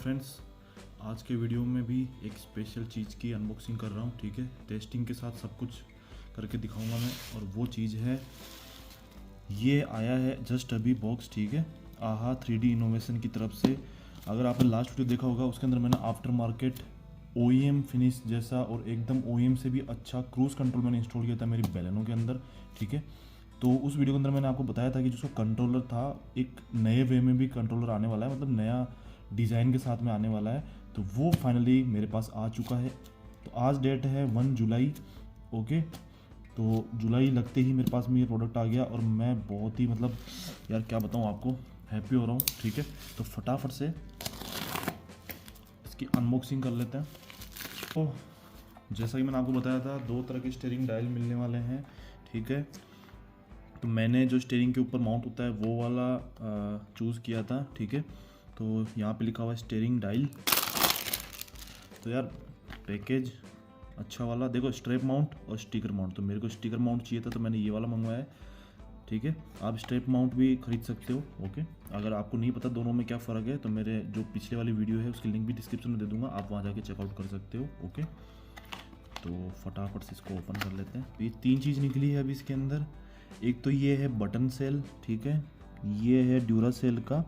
Friends, आज के video में भी एक स्पेशल चीज़ की अनबॉक्सिंग कर रहा हूँ। ठीक है, टेस्टिंग के साथ सब कुछ करके दिखाऊंगा मैं। और वो चीज़ है, ये आया है जस्ट अभी बॉक्स। ठीक है, आहा 3D इनोवेशन की तरफ से। अगर आपने लास्ट वीडियो देखा होगा, उसके अंदर मैंने आफ्टर मार्केट OEM फिनिश जैसा और एकदम OEM से भी अच्छा क्रूज़ कंट्रोल मैंने इंस्टॉल किया था मेरी बैलेनो के अंदर। ठीक है, तो उस वीडियो के अंदर मैंने आपको बताया था कि जो कंट्रोलर था, एक नए वे में भी कंट्रोलर आने वाला है, मतलब नया डिज़ाइन के साथ में आने वाला है। तो वो फाइनली मेरे पास आ चुका है। तो आज डेट है 1 जुलाई। ओके, तो जुलाई लगते ही मेरे पास में ये प्रोडक्ट आ गया और मैं बहुत ही मतलब यार क्या बताऊँ आपको, हैप्पी हो रहा हूँ। ठीक है, तो फटाफट से इसकी अनबॉक्सिंग कर लेते हैं। तो जैसा कि मैंने आपको बताया था, 2 तरह के स्टीयरिंग डायल मिलने वाले हैं। ठीक है, तो मैंने जो स्टीयरिंग के ऊपर माउंट होता है वो वाला चूज़ किया था। ठीक है, तो यहाँ पे लिखा हुआ है स्टीयरिंग डायल। तो यार पैकेज अच्छा वाला देखो, स्ट्रैप माउंट और स्टिकर माउंट। तो मेरे को स्टिकर माउंट चाहिए था तो मैंने ये वाला मंगवाया है। ठीक है, आप स्ट्रैप माउंट भी खरीद सकते हो। ओके, अगर आपको नहीं पता दोनों में क्या फ़र्क है तो मेरे जो पिछले वाली वीडियो है उसकी लिंक भी डिस्क्रिप्शन में दे दूंगा, आप वहाँ जाके चेकआउट कर सकते हो। ओके, तो फटाफट से इसको ओपन कर लेते हैं। तो ये 3 चीज़ निकली है अभी इसके अंदर। एक तो ये है बटन सेल, ठीक है, ये है ड्यूरा सेल का,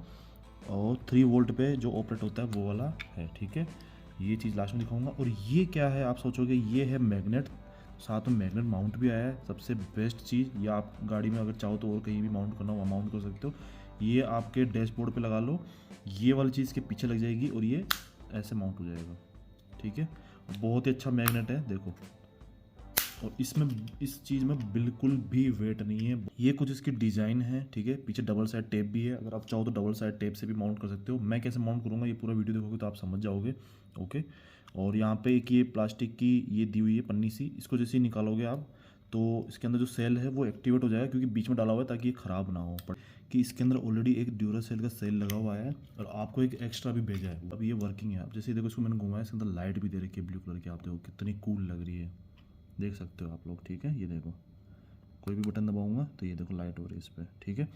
और 3 वोल्ट पे जो ऑपरेट होता है वो वाला है। ठीक है, ये चीज़ लास्ट में दिखाऊंगा। और ये क्या है आप सोचोगे, ये है मैग्नेट, साथ में मैग्नेट माउंट भी आया है। सबसे बेस्ट चीज़, या आप गाड़ी में अगर चाहो तो और कहीं भी माउंट करना हो माउंट कर सकते हो। ये आपके डैशबोर्ड पे लगा लो, ये वाली चीज़ के पीछे लग जाएगी और ये ऐसे माउंट हो जाएगा। ठीक है, बहुत ही अच्छा मैग्नेट है देखो। और इसमें इस चीज़ में बिल्कुल भी वेट नहीं है। ये कुछ इसकी डिज़ाइन है। ठीक है, पीछे डबल साइड टेप भी है, अगर आप चाहो तो डबल साइड टेप से भी माउंट कर सकते हो। मैं कैसे माउंट करूँगा ये पूरा वीडियो देखोगे तो आप समझ जाओगे। ओके, और यहाँ पे एक ये प्लास्टिक की ये दी हुई है पन्नी सी, इसको जैसे ही निकालोगे आप तो इसके अंदर जो सेल है वो एक्टिवेट हो जाएगा, क्योंकि बीच में डाला हुआ है ताकि ये ख़राब ना हो। पर कि इसके अंदर ऑलरेडी एक ड्यूरा सेल का सेल लगा हुआ है और आपको एक एक्स्ट्रा भी भेजा है। अब ये वर्किंग है। आप जैसे देखो, इसको मैंने घुमाया, इसके अंदर लाइट भी दे रखी है ब्लू कलर की। आप देखो कितनी कूल लग रही है, देख सकते हो आप लोग। ठीक है, ये देखो, कोई भी बटन दबाऊंगा तो ये देखो लाइट हो रही है इस पर। ठीक है,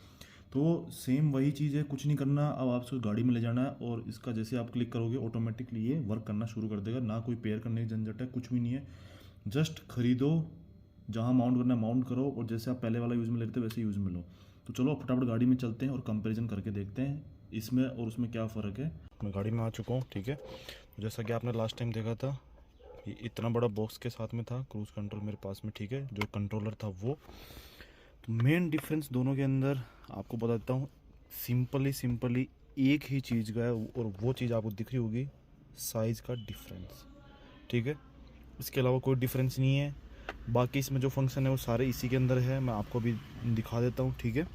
तो सेम वही चीज़ है, कुछ नहीं करना। अब आपको गाड़ी में ले जाना है और इसका जैसे आप क्लिक करोगे ऑटोमेटिकली ये वर्क करना शुरू कर देगा। ना कोई पेयर करने की झंझट है, कुछ भी नहीं है। जस्ट खरीदो, जहाँ माउंट करना है माउंट करो, और जैसे आप पहले वाला यूज़ में लेते वैसे यूज़ में लो। तो चलो फटाफट गाड़ी में चलते हैं और कंपेरिजन करके देखते हैं इसमें और उसमें क्या फ़र्क है। मैं गाड़ी में आ चुका हूँ। ठीक है, जैसा कि आपने लास्ट टाइम देखा था, ये इतना बड़ा बॉक्स के साथ में था क्रूज़ कंट्रोल मेरे पास में। ठीक है, जो कंट्रोलर था वो। तो मेन डिफरेंस दोनों के अंदर आपको बताता हूँ। सिंपली एक ही चीज़ का है, और वो चीज़ आपको दिख रही होगी, साइज़ का डिफरेंस। ठीक है, इसके अलावा कोई डिफरेंस नहीं है। बाकी इसमें जो फंक्शन है वो सारे इसी के अंदर है, मैं आपको अभी दिखा देता हूँ। ठीक है,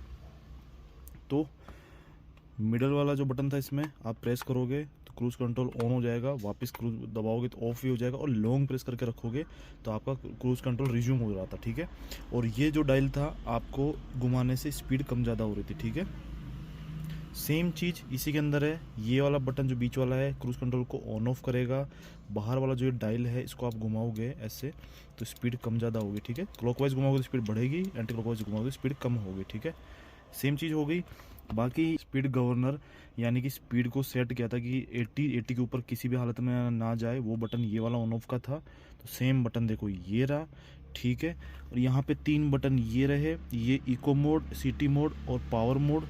तो मिडल वाला जो बटन था इसमें आप प्रेस करोगे तो क्रूज़ कंट्रोल ऑन हो जाएगा, वापस क्रूज़ दबाओगे तो ऑफ भी हो जाएगा, और लॉन्ग प्रेस करके रखोगे तो आपका क्रूज़ कंट्रोल रिज्यूम हो रहा था। ठीक है, और ये जो डायल था आपको घुमाने से स्पीड कम ज़्यादा हो रही थी। ठीक है, सेम चीज़ इसी के अंदर है। ये वाला बटन जो बीच वाला है क्रूज़ कंट्रोल को ऑन ऑफ करेगा। बाहर वाला जो ये डायल है इसको आप घुमाओगे ऐसे तो स्पीड कम ज़्यादा होगी। ठीक है, क्लॉकवाइज घुमाओगे तो स्पीड बढ़ेगी, एंटी क्लॉकवाइज घुमाओगे तो स्पीड कम होगी। ठीक है, सेम चीज़ हो गई। बाकी स्पीड गवर्नर, यानी कि स्पीड को सेट किया था कि 80 के ऊपर किसी भी हालत में ना जाए, वो बटन ये वाला ऑन ऑफ का था। तो सेम बटन देखो ये रहा। ठीक है, और यहाँ पे 3 बटन ये रहे, ये इको मोड, सिटी मोड और पावर मोड।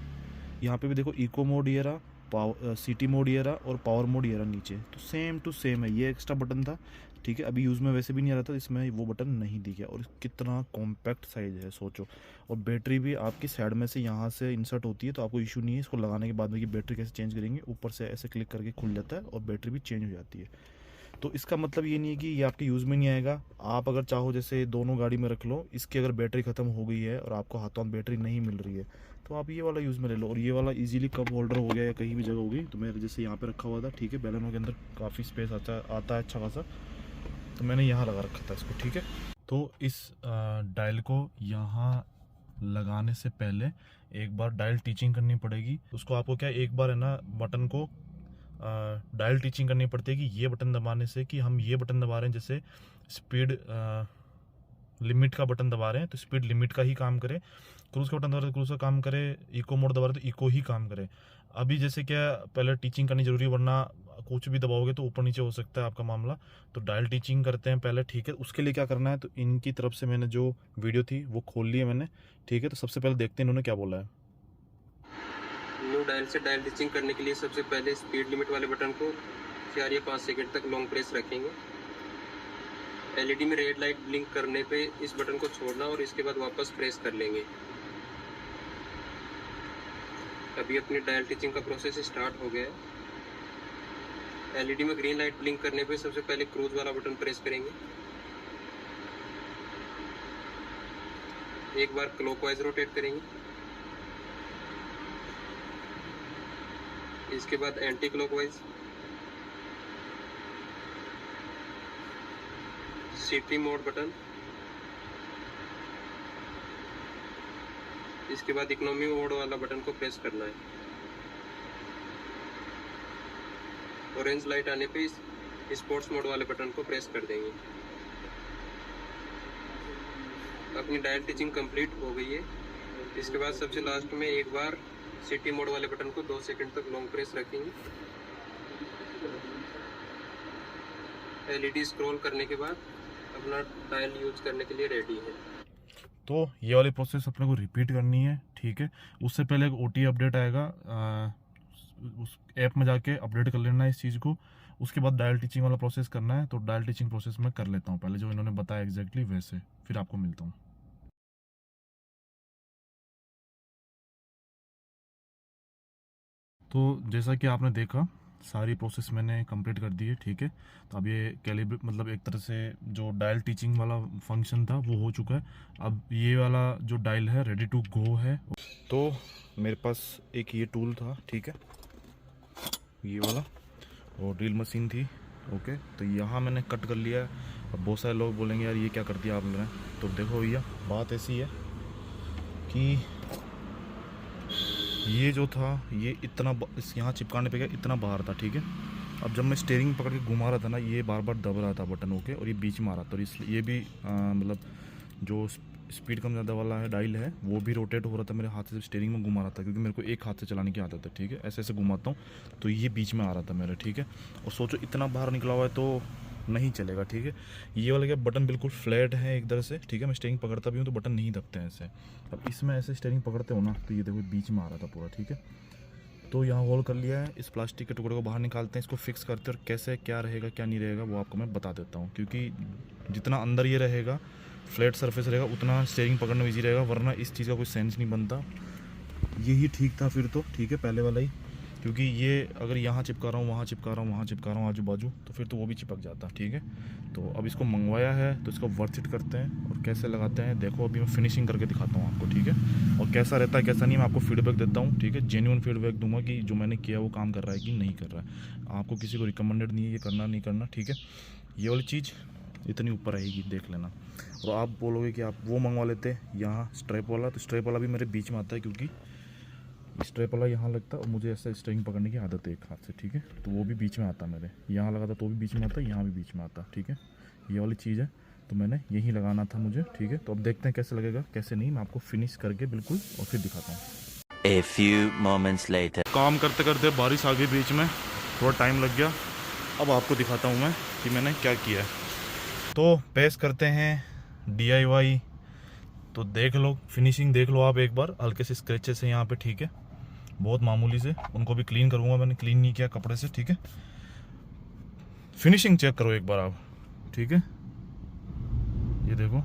यहाँ पे भी देखो इको मोड ये रहा, पावर सिटी मोड ये रहा, और पावर मोड ये रहा नीचे। तो सेम टू सेम है, ये एक्स्ट्रा बटन था। ठीक है, अभी यूज़ में वैसे भी नहीं आ रहा था, इसमें वो बटन नहीं दिखा। और कितना कॉम्पैक्ट साइज़ है सोचो। और बैटरी भी आपकी साइड में से यहाँ से इंसर्ट होती है, तो आपको इशू नहीं है इसको लगाने के बाद में कि बैटरी कैसे चेंज करेंगे। ऊपर से ऐसे क्लिक करके खुल जाता है और बैटरी भी चेंज हो जाती है। तो इसका मतलब ये नहीं है कि ये आपके यूज़ में नहीं आएगा। आप अगर चाहो जैसे दोनों गाड़ी में रख लो, इसकी अगर बैटरी ख़त्म हो गई है और आपको हाथों हाथ बैटरी नहीं मिल रही है तो आप ये वाला यूज़ में ले लो। और ये वाला इजीली कप होल्डर हो गया या कहीं भी जगह होगी, तो मेरे जैसे यहाँ पे रखा हुआ था। ठीक है, बैलेनो के अंदर काफ़ी स्पेस आता है अच्छा खासा, तो मैंने यहाँ लगा रखा था इसको। ठीक है, तो इस डायल को यहाँ लगाने से पहले एक बार डायल टीचिंग करनी पड़ेगी। उसको आपको क्या, एक बार है ना बटन को डायल टीचिंग करनी पड़ती है कि ये बटन दबाने से, कि हम ये बटन दबा रहे हैं जैसे स्पीड लिमिट का बटन दबा रहे हैं तो स्पीड लिमिट का ही काम करे, क्रूज का बटन दबा रहे तो क्रूज का काम करे, इको मोड दबा रहे तो इको ही काम करे। अभी जैसे क्या पहले टीचिंग करनी जरूरी है, वरना कुछ भी दबाओगे तो ऊपर नीचे हो सकता है आपका मामला। तो डायल टीचिंग करते हैं पहले, ठीक है। उसके लिए क्या करना है, तो इनकी तरफ से मैंने जो वीडियो थी वो खोल ली है मैंने, ठीक है। तो सबसे पहले देखते हैं इन्होंने क्या बोला है। न्यू डायल से डायल टीचिंग करने के लिए सबसे पहले स्पीड लिमिट वाले बटन को 4 या 5 सेकंड तक लॉन्ग प्रेस रखेंगे। एलईडी में रेड लाइट ब्लिंक करने पे इस बटन को छोड़ना और इसके बाद वापस प्रेस कर लेंगे। अभी अपनी डायल टीचिंग का प्रोसेस स्टार्ट हो गया है। एलईडी में ग्रीन लाइट ब्लिंक करने पे सबसे पहले क्रूज वाला बटन प्रेस करेंगे। एक बार क्लॉकवाइज रोटेट करेंगे, इसके बाद anti clockwise, city mode button, इसके बाद इकोनॉमी मोड वाला बटन को प्रेस करना है। ऑरेंज लाइट आने पे स्पोर्ट्स मोड वाले बटन को प्रेस कर देंगे। अपनी डायल टीचिंग कंप्लीट हो गई है। इसके बाद सबसे लास्ट में एक बार सिटी मोड वाले बटन को 2 सेकंड तक लॉन्ग प्रेस रखेंगे। एलईडी स्क्रॉल करने के बाद अपना डायल यूज करने के लिए रेडी है। तो ये वाली प्रोसेस अपने को रिपीट करनी है, ठीक है। उससे पहले एक OT अपडेट आएगा, उस ऐप में जाके अपडेट कर लेना है इस चीज़ को। उसके बाद डायल टीचिंग वाला प्रोसेस करना है। तो डायल टीचिंग प्रोसेस मैं कर लेता हूँ पहले, जो इन्होंने बताया एग्जैक्टली वैसे, फिर आपको मिलता हूँ। तो जैसा कि आपने देखा सारी प्रोसेस मैंने कंप्लीट कर दी है, ठीक है। तो अब ये कैलिब्रेट मतलब एक तरह से जो डायल टीचिंग वाला फंक्शन था वो हो चुका है। अब ये वाला जो डायल है रेडी टू गो है। तो मेरे पास एक ये टूल था, ठीक है, ये वाला, और ड्रिल मशीन थी, ओके। तो यहाँ मैंने कट कर लिया है। अब बहुत सारे लोग बोलेंगे यार ये क्या कर दिया आपने। तो देखो भैया, बात ऐसी है कि ये जो था ये इतना इस यहाँ चिपकाने पे क्या इतना बाहर था, ठीक है। अब जब मैं स्टीयरिंग पकड़ के घुमा रहा था ना, ये बार बार दब रहा था बटन, ओके, और ये बीच में आ रहा था। और इसलिए ये भी मतलब जो स्पीड कम ज़्यादा वाला है डायल है वो भी रोटेट हो रहा था मेरे हाथ से, स्टीयरिंग में घुमा रहा था, क्योंकि मेरे को एक हाथ से चलाने की आदत है, ठीक है। ऐसे ऐसे घुमाता हूँ तो ये बीच में आ रहा था मेरे, ठीक है। और सोचो इतना बाहर निकला हुआ है तो नहीं चलेगा, ठीक है। ये वाला क्या बटन बिल्कुल फ्लैट है एक तरह से, ठीक है। मैं स्टीयरिंग पकड़ता भी हूँ तो बटन नहीं दबते हैं ऐसे। अब इसमें ऐसे स्टीयरिंग पकड़ते हो ना तो ये देखो बीच में आ रहा था पूरा, ठीक है। तो यहाँ होल कर लिया है। इस प्लास्टिक के टुकड़े को बाहर निकालते हैं, इसको फिक्स करते हैं, और कैसे क्या रहेगा क्या नहीं रहेगा वो आपको मैं बता देता हूँ। क्योंकि जितना अंदर ये रहेगा फ्लैट सरफेस रहेगा उतना स्टीयरिंग पकड़ने में ईजी रहेगा, वरना इस चीज़ का कोई सेंस नहीं बनता। यही ठीक था फिर तो, ठीक है, पहले वाला ही। क्योंकि ये अगर यहाँ चिपका रहा हूँ, वहाँ चिपका रहा हूँ, वहाँ चिपका रहा हूँ आजू बाजू, तो फिर तो वो भी चिपक जाता, ठीक है। तो अब इसको मंगवाया है तो इसको वर्थ इट करते हैं और कैसे लगाते हैं देखो। अभी मैं फिनिशिंग करके दिखाता हूँ आपको, ठीक है। और कैसा रहता है कैसा नहीं मैं आपको फीडबैक देता हूँ, ठीक है। जेन्युइन फीडबैक दूंगा कि जो मैंने किया वो काम कर रहा है कि नहीं कर रहा है। आपको किसी को रिकमेंडेड नहीं है ये करना नहीं करना, ठीक है। ये वाली चीज़ इतनी ऊपर आएगी, देख लेना। और आप बोलोगे कि आप वो मंगवा लेते यहाँ स्ट्रैप वाला, तो स्ट्रैप वाला भी मेरे बीच में आता है, क्योंकि स्ट्रैप वाला यहाँ लगता है और मुझे ऐसा स्ट्रिंग पकड़ने की आदत है एक हाथ से, ठीक है। तो वो भी बीच में आता मेरे, यहाँ लगा था तो भी बीच में आता, यहाँ भी बीच में आता, ठीक है। ये वाली चीज़ है तो मैंने यहीं लगाना था मुझे, ठीक है। तो अब देखते हैं कैसे लगेगा कैसे नहीं, मैं आपको फिनिश करके बिल्कुल और फिर दिखाता हूँ। A few moments later. काम करते करते बारिश आ गई बीच में, थोड़ा टाइम लग गया। अब आपको दिखाता हूँ मैं कि मैंने क्या किया है। तो पेश करते हैं DIY। तो देख लो, फिनिशिंग देख लो आप एक बार, हल्के से स्क्रैचेस हैं यहाँ पे, ठीक है, बहुत मामूली से। उनको भी क्लीन करूँगा, मैंने क्लीन नहीं किया कपड़े से, ठीक है। फिनिशिंग चेक करो एक बार आप, ठीक है। ये देखो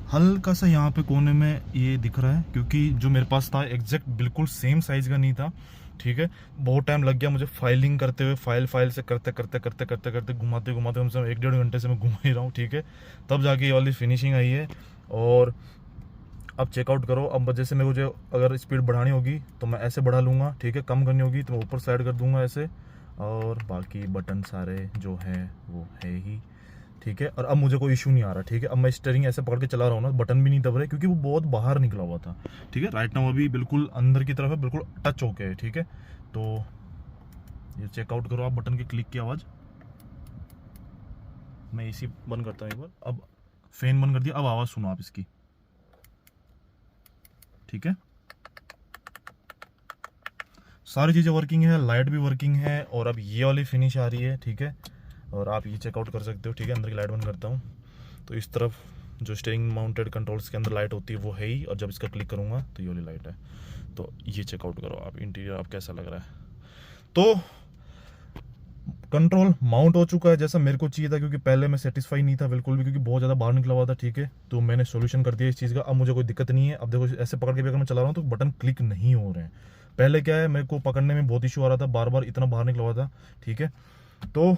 हल्का सा यहाँ पे कोने में ये दिख रहा है, क्योंकि जो मेरे पास था एग्जैक्ट बिल्कुल सेम साइज़ का नहीं था, ठीक है। बहुत टाइम लग गया मुझे फाइलिंग करते हुए, फाइल से करते घुमाते कम से कम 1-1.5 घंटे से मैं घुमा ही रहा हूँ, ठीक है। तब जाके ये वाली फिनिशिंग आई है। और अब चेकआउट करो। अब जैसे मेरे को जो अगर स्पीड बढ़ानी होगी तो मैं ऐसे बढ़ा लूँगा, ठीक है। कम करनी होगी तो मैं ऊपर साइड कर दूँगा ऐसे, और बाकी बटन सारे जो है वो है ही, ठीक है। और अब मुझे कोई इशू नहीं आ रहा, ठीक है। अब मैं स्टीयरिंग ऐसे पकड़ के चला रहा हूँ ना, बटन भी नहीं दब रहे, क्योंकि वो बहुत बाहर निकला हुआ था, ठीक है। राइट नाउ अभी बिल्कुल अंदर की तरफ है, बिल्कुल टच होके है, ठीक है। तो ये चेकआउट करो आप बटन के क्लिक की आवाज़। मैं इसी बंद करता हूँ एक बार। अब फैन बंद कर दिया, अब आवाज़ सुनो आप इसकी, ठीक है। सारी चीज़ें वर्किंग है, लाइट भी वर्किंग है, और अब ये वाली फिनिश आ रही है, ठीक है। और आप ये चेकआउट कर सकते हो, ठीक है। अंदर की लाइट बंद करता हूँ, तो इस तरफ जो स्टीयरिंग माउंटेड कंट्रोल्स के अंदर लाइट होती है वो है ही, और जब इसका क्लिक करूँगा तो ये वाली लाइट है। तो ये चेकआउट करो आप, इंटीरियर आप कैसा लग रहा है। तो कंट्रोल माउंट हो चुका है जैसा मेरे को चाहिए था, क्योंकि पहले मैं सेटिस्फाई नहीं था बिल्कुल भी, क्योंकि बहुत ज़्यादा बाहर निकला हुआ था, ठीक है। तो मैंने सोल्यूशन कर दिया इस चीज़ का, अब मुझे कोई दिक्कत नहीं है। अब देखो ऐसे पकड़ के भी अगर मैं चला रहा हूँ तो बटन क्लिक नहीं हो रहे हैं। पहले क्या है, मेरे को पकड़ने में बहुत इशू आ रहा था, बार बार इतना बाहर निकला हुआ था, ठीक है। तो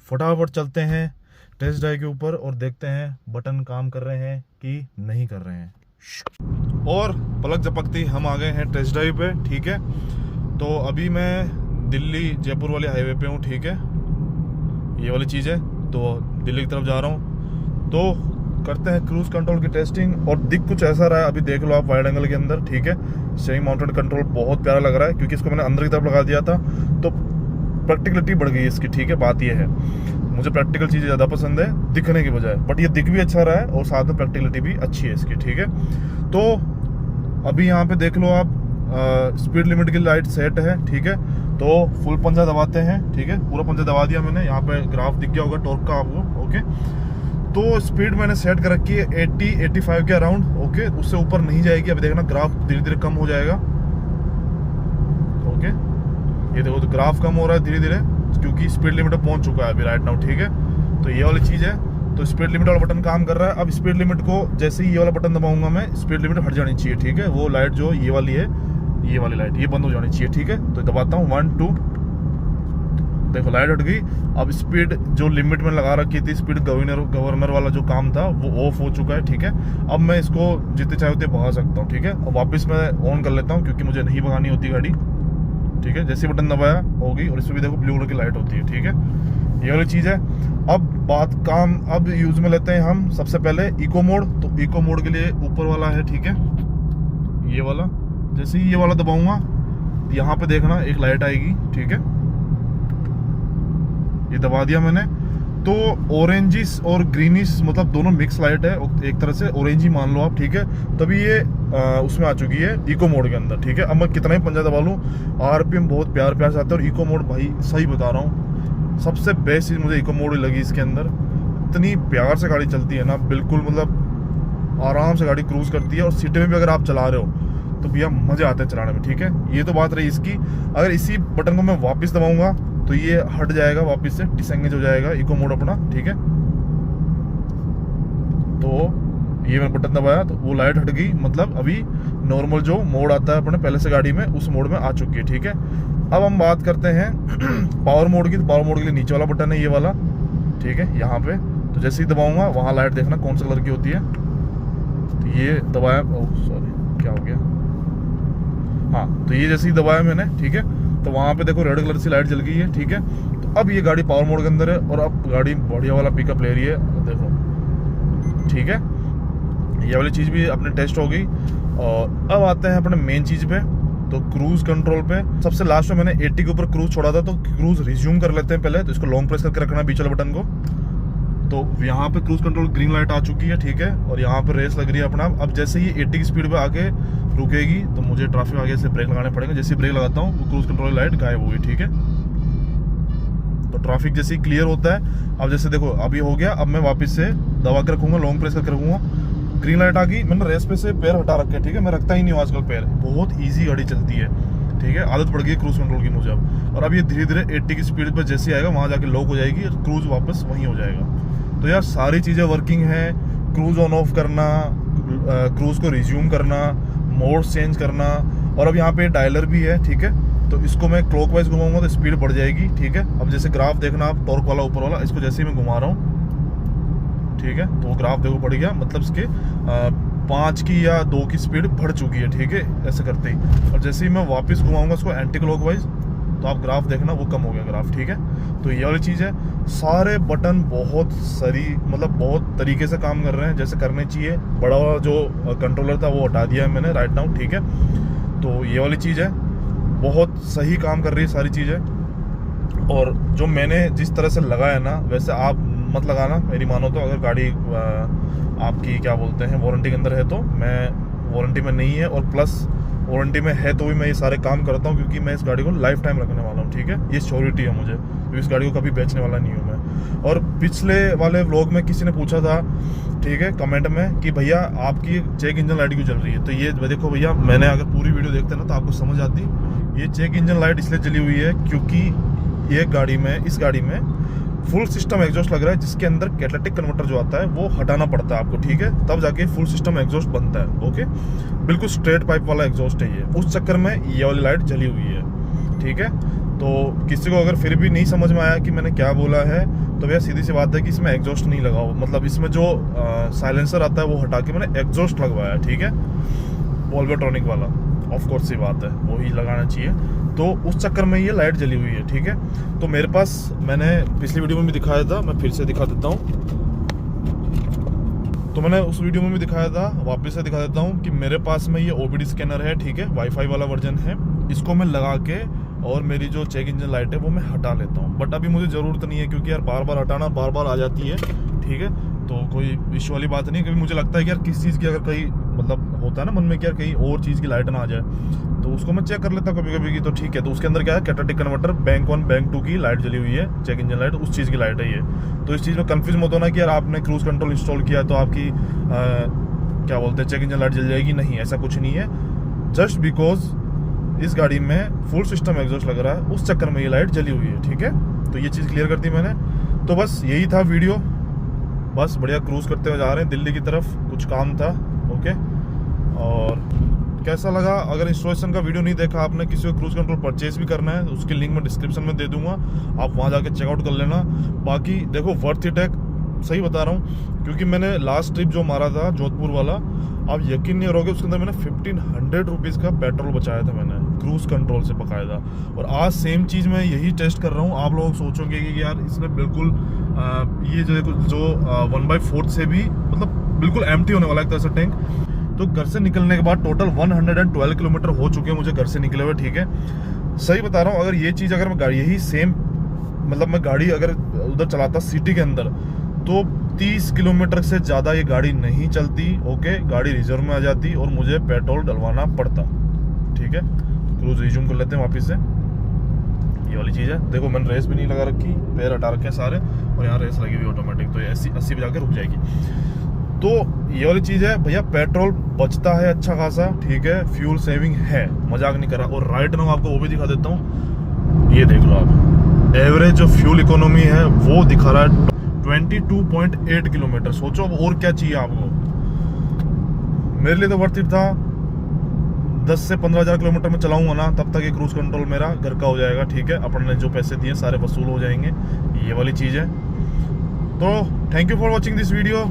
फटाफट चलते हैं टेस्ट ड्राइव के ऊपर और देखते हैं बटन काम कर रहे हैं कि नहीं कर रहे हैं। और पलक झपकती हम आ गए हैं टेस्ट ड्राइव पे, ठीक है। तो अभी मैं दिल्ली जयपुर वाले हाईवे पे हूँ, ठीक है। ये वाली चीज़ है, तो दिल्ली की तरफ जा रहा हूँ। तो करते हैं क्रूज कंट्रोल की टेस्टिंग, और दिख कुछ ऐसा रहा है, अभी देख लो आप वाइड एंगल के अंदर, ठीक है। स्टीयरिंग माउंटेड कंट्रोल बहुत प्यारा लग रहा है, क्योंकि इसको मैंने अंदर की तरफ लगा दिया था, तो प्रैक्टिकलिटी बढ़ गई इसकी, ठीक है। बात ये है, मुझे प्रैक्टिकल चीज़ें ज़्यादा पसंद है दिखने के बजाय, बट ये दिख भी अच्छा रहा है और साथ में प्रैक्टिकलिटी भी अच्छी है इसकी, ठीक है। तो अभी यहाँ पे देख लो आप, स्पीड लिमिट की लाइट सेट है, ठीक है। तो फुल पंजा दबाते हैं, ठीक है। पूरा पंजा दबा दिया मैंने, यहाँ पे ग्राफ दिख गया होगा टॉर्क का आपको, ओके। तो स्पीड मैंने सेट कर रखी है 80-85 के अराउंड, ओके। उससे ऊपर नहीं जाएगी। अभी देखना ग्राफ धीरे धीरे कम हो जाएगा, ओके। ये देखो तो ग्राफ कम हो रहा है धीरे धीरे, क्योंकि स्पीड लिमिट पहुंच चुका है अभी राइट नाउ, ठीक है। तो ये वाली चीज़ है, तो स्पीड लिमिट वाला बटन काम कर रहा है। अब स्पीड लिमिट को जैसे ही ये वाला बटन दबाऊंगा मैं, स्पीड लिमिट हट जानी चाहिए, ठीक है। वो लाइट जो ये वाली है, ये वाली लाइट, ये बंद हो जानी चाहिए, ठीक है। तो दबाता हूँ 1 2, देखो लाइट हट गई। अब स्पीड जो लिमिट में लगा रखी थी, स्पीड गवर्नर वाला जो काम था वो ऑफ हो चुका है, ठीक है। अब मैं इसको जितने चाहे उतने भगा सकता हूँ, ठीक है। अब वापस मैं ऑन कर लेता हूँ, क्योंकि मुझे नहीं भगानी होती गाड़ी, ठीक है। जैसे बटन दबाया हो गई, और इसमें भी देखो ब्लू कलर की लाइट होती है, ठीक है। ये वाली चीज़ है। अब यूज में लेते हैं हम सबसे पहले इको मोड। तो इको मोड के लिए ऊपर वाला है, ठीक है, ये वाला। जैसे ही ये वाला दबाऊंगा, यहाँ पे देखना एक लाइट आएगी, ठीक है। ये दबा दिया मैंने, तो ऑरेंजिस और ग्रीनिश मतलब दोनों मिक्स लाइट है, एक तरह से ऑरेंज ही मान लो आप, ठीक है। तभी ये उसमें आ चुकी है इको मोड के अंदर, ठीक है। अब मैं कितना ही पंजा दबा लूँ, आरपीएम बहुत प्यार से आता है। और इको मोड भाई सही बता रहा हूँ, सबसे बेस्ट चीज़ मुझे इको मोड लगी इसके अंदर। इतनी प्यार से गाड़ी चलती है ना, बिल्कुल मतलब आराम से गाड़ी क्रूज करती है। और सिटी में भी अगर आप चला रहे हो तो भैया मज़ा आता है चलाने में, ठीक है। ये तो बात रही इसकी। अगर इसी बटन को मैं वापस दबाऊंगा तो ये हट जाएगा, वापस से डिसएंगेज हो जाएगा इको मोड अपना, ठीक है। तो ये मैंने बटन दबाया तो वो लाइट हट गई, मतलब अभी नॉर्मल जो मोड आता है अपने पहले से गाड़ी में, उस मोड में आ चुकी है, ठीक है। अब हम बात करते हैं पावर मोड की। तो पावर मोड के लिए नीचे वाला बटन है ये वाला, ठीक है, यहाँ पे। तो जैसे ही दबाऊंगा वहाँ लाइट देखना कौन सा कलर की होती है। तो ये दबाया, सॉरी क्या हो गया, हाँ। तो ये जैसे ही दबाया मैंने, ठीक है, तो वहाँ पे देखो रेड कलर से लाइट जल गई है, ठीक है। तो अब ये गाड़ी पावर मोड के अंदर है, और अब गाड़ी बढ़िया वाला पिकअप ले रही है, देखो, ठीक है। ये वाली चीज़ भी अपने टेस्ट हो गई। और अब आते हैं अपने मेन चीज़ पे, तो क्रूज कंट्रोल पे। सबसे लास्ट में मैंने 80 के ऊपर क्रूज छोड़ा था, तो क्रूज रिज्यूम कर लेते हैं पहले। तो इसको लॉन्ग प्रेस करके रखना है बीच वाले बटन को। तो यहाँ पे क्रूज कंट्रोल ग्रीन लाइट आ चुकी है, ठीक है। और यहाँ पे रेस लग रही है अपना। अब जैसे ही 80 की स्पीड पे आके रुकेगी तो मुझे ट्रैफिक आगे से ब्रेक लगाने पड़ेंगे। जैसे ब्रेक लगाता हूँ वो क्रूज कंट्रोल लाइट गायब हो गई, ठीक है। तो ट्रैफिक जैसे ही क्लियर होता है, अब जैसे देखो अभी हो गया। अब मैं वापस से दबा के रखूंगा, लॉन्ग प्रेस करके रखूंगा, ग्रीन लाइट आ गई। मैंने रेस पे से पैर हटा रखे, ठीक है। मैं रखता ही नहीं हूँ आजकल पैर, बहुत ईजी गाड़ी चलती है, ठीक है। आदत पड़ गई क्रूज कंट्रोल की मुझे अब। और अब ये धीरे धीरे 80 की स्पीड पर जैसे आएगा वहाँ जाके लॉक हो जाएगी और क्रूज वापस वहीं हो जाएगा। तो यार सारी चीज़ें वर्किंग है। क्रूज ऑन ऑफ करना, क्रूज को रिज्यूम करना, मोड चेंज करना, और अब यहाँ पे डायलर भी है, ठीक है। तो इसको मैं क्लॉकवाइज घुमाऊंगा तो स्पीड बढ़ जाएगी, ठीक है। अब जैसे ग्राफ देखना आप, टॉर्क वाला ऊपर वाला, इसको जैसे ही मैं घुमा रहा हूँ, ठीक है, तो वो ग्राफ देखो बढ़ गया, मतलब इसके 5 की या 2 की स्पीड बढ़ चुकी है, ठीक है, ऐसे करते ही। और जैसे ही मैं वापस घुमाऊंगा इसको एंटी क्लॉकवाइज, तो आप ग्राफ देखना वो कम हो गया ग्राफ, ठीक है। तो ये वाली चीज़ है। सारे बटन बहुत सही, मतलब बहुत तरीके से काम कर रहे हैं जैसे करने चाहिए। बड़ा वाला जो कंट्रोलर था वो हटा दिया है मैंने राइट नाउ, ठीक है। तो ये वाली चीज़ है, बहुत सही काम कर रही है सारी चीज़ें। और जो मैंने जिस तरह से लगाया ना, वैसे आप मत लगाना मेरी मानो तो। अगर गाड़ी आपकी क्या बोलते हैं वारंटी के अंदर है तो, मैं वारंटी में नहीं है, और प्लस वारंटी में है तो भी मैं ये सारे काम करता हूँ क्योंकि मैं इस गाड़ी को लाइफ टाइम रखने वाला हूँ, ठीक है। ये श्योरिटी है मुझे, क्योंकि इस गाड़ी को कभी बेचने वाला नहीं हूँ मैं। और पिछले वाले व्लॉग में किसी ने पूछा था, ठीक है, कमेंट में कि भैया आपकी चेक इंजन लाइट क्यों जल रही है। तो ये देखो भैया, मैंने अगर पूरी वीडियो देखते ना तो आपको समझ आती। ये चेक इंजन लाइट इसलिए जली हुई है क्योंकि ये गाड़ी में, इस गाड़ी में फुल सिस्टम एग्जॉस्ट लग रहा है, जिसके अंदर कैटालिटिक कन्वर्टर जो आता है वो हटाना पड़ता है आपको, ठीक है, तब जाके फुल सिस्टम एग्जॉस्ट बनता है। ओके, बिल्कुल स्ट्रेट पाइप वाला एग्जॉस्ट है ये। उस चक्कर में ये वाली लाइट जली हुई है, ठीक है। तो किसी को अगर फिर भी नहीं समझ में आया कि मैंने क्या बोला है, तो भैया सीधी सी बात है कि इसमें एग्जॉस्ट नहीं लगा हो, मतलब इसमें जो साइलेंसर आता है वो हटा के मैंने एग्जॉस्ट लगवाया, ठीक है, वॉल्वेट्रॉनिक वाला। ऑफ कोर्स सी बात है, वो ही लगाना चाहिए। तो उस चक्कर में ये लाइट जली हुई है, ठीक है। तो मेरे पास, मैंने पिछली वीडियो में भी दिखाया था, मैं फिर से दिखा देता हूँ। तो मैंने उस वीडियो में भी दिखाया था, वापस से दिखा देता हूँ कि मेरे पास में ये ओबीडी स्कैनर है, ठीक है, वाईफाई वाला वर्जन है। इसको मैं लगा के और मेरी जो चेक इंजन लाइट है वो मैं हटा लेता हूँ, बट अभी मुझे ज़रूरत नहीं है क्योंकि यार बार बार हटाना, बार बार आ जाती है, ठीक है। तो कोई इश्यू वाली बात नहीं, क्योंकि मुझे लगता है कि यार किस चीज़ की अगर कहीं मतलब होता है ना मन में कि यार कहीं और चीज़ की लाइट ना आ जाए, तो उसको मैं चेक कर लेता हूँ कभी कभी की। तो ठीक है, तो उसके अंदर क्या है, कैटालिटिक कन्वर्टर बैंक 1 बैंक 2 की लाइट जली हुई है, चेक इंजन लाइट, उस चीज़ की लाइट है ये। तो इस चीज़ में कंफ्यूज मत होना कि यार आपने क्रूज कंट्रोल इंस्टॉल किया है तो आपकी क्या बोलते हैं चेक इंजन लाइट जल जाएगी, नहीं, ऐसा कुछ नहीं है। जस्ट बिकॉज इस गाड़ी में फुल सिस्टम एग्जॉस्ट लग रहा है, उस चक्कर में ये लाइट जली हुई है, ठीक है। तो ये चीज़ क्लियर कर दी मैंने। तो बस यही था वीडियो, बस बढ़िया क्रूज करते हुए जा रहे हैं दिल्ली की तरफ, कुछ काम था, ओके। और कैसा लगा, अगर इंस्टॉलेशन का वीडियो नहीं देखा आपने, किसी को क्रूज कंट्रोल परचेज भी करना है, उसकी लिंक मैं डिस्क्रिप्शन में दे दूंगा, आप वहाँ जाके चेकआउट कर लेना। बाकी देखो वर्थ इट है, सही बता रहा हूँ, क्योंकि मैंने लास्ट ट्रिप जो मारा था जोधपुर वाला, आप यकीन नहीं करोगे, उसके अंदर मैंने 1500 रुपीज़ का पेट्रोल बचाया था मैंने क्रूज कंट्रोल से बकायदा। और आज सेम चीज़ मैं यही टेस्ट कर रहा हूँ। आप लोग सोचोगे कि यार इसने बिल्कुल ये जो 1/4 से भी मतलब बिल्कुल एम्प्टी होने वाला है एक तरह से टैंक। तो घर से निकलने के बाद टोटल 112 किलोमीटर हो चुके हैं मुझे घर से निकले हुए, ठीक है। सही बता रहा हूँ, अगर ये चीज़ अगर मैं गाड़ी यही सेम मतलब मैं गाड़ी अगर उधर चलाता सिटी के अंदर, तो 30 किलोमीटर से ज़्यादा ये गाड़ी नहीं चलती, ओके। गाड़ी रिजर्व में आ जाती और मुझे पेट्रोल डलवाना पड़ता, ठीक है। क्रूज रिज्यूम कर लेते हैं वापस से। ये वाली चीज़ है, देखो मैंने रेस भी नहीं लगा रखी, पैर हटा रखे हैं सारे, और यहाँ रेस लगी हुई ऑटोमेटिक, तो ये 80 पे जाकर रुक जाएगी। तो ये वाली चीज़ है भैया, पेट्रोल बचता है अच्छा खासा, ठीक है, फ्यूल सेविंग है, मजाक नहीं कर रहा। और राइट नाउ आपको वो भी दिखा देता हूँ, ये देख लो आप, एवरेज जो फ्यूल इकोनॉमी है वो दिखा रहा है 22.8 किलोमीटर। सोचो अब और क्या चाहिए आपको। मेरे लिए तो वर्थ इट था। 10 से 15,000 किलोमीटर में चलाऊंगा ना, तब तक ये क्रूज कंट्रोल मेरा घर का हो जाएगा, ठीक है। अपन ने जो पैसे दिए सारे वसूल हो जाएंगे, ये वाली चीज़ है। तो thank you for watching this video.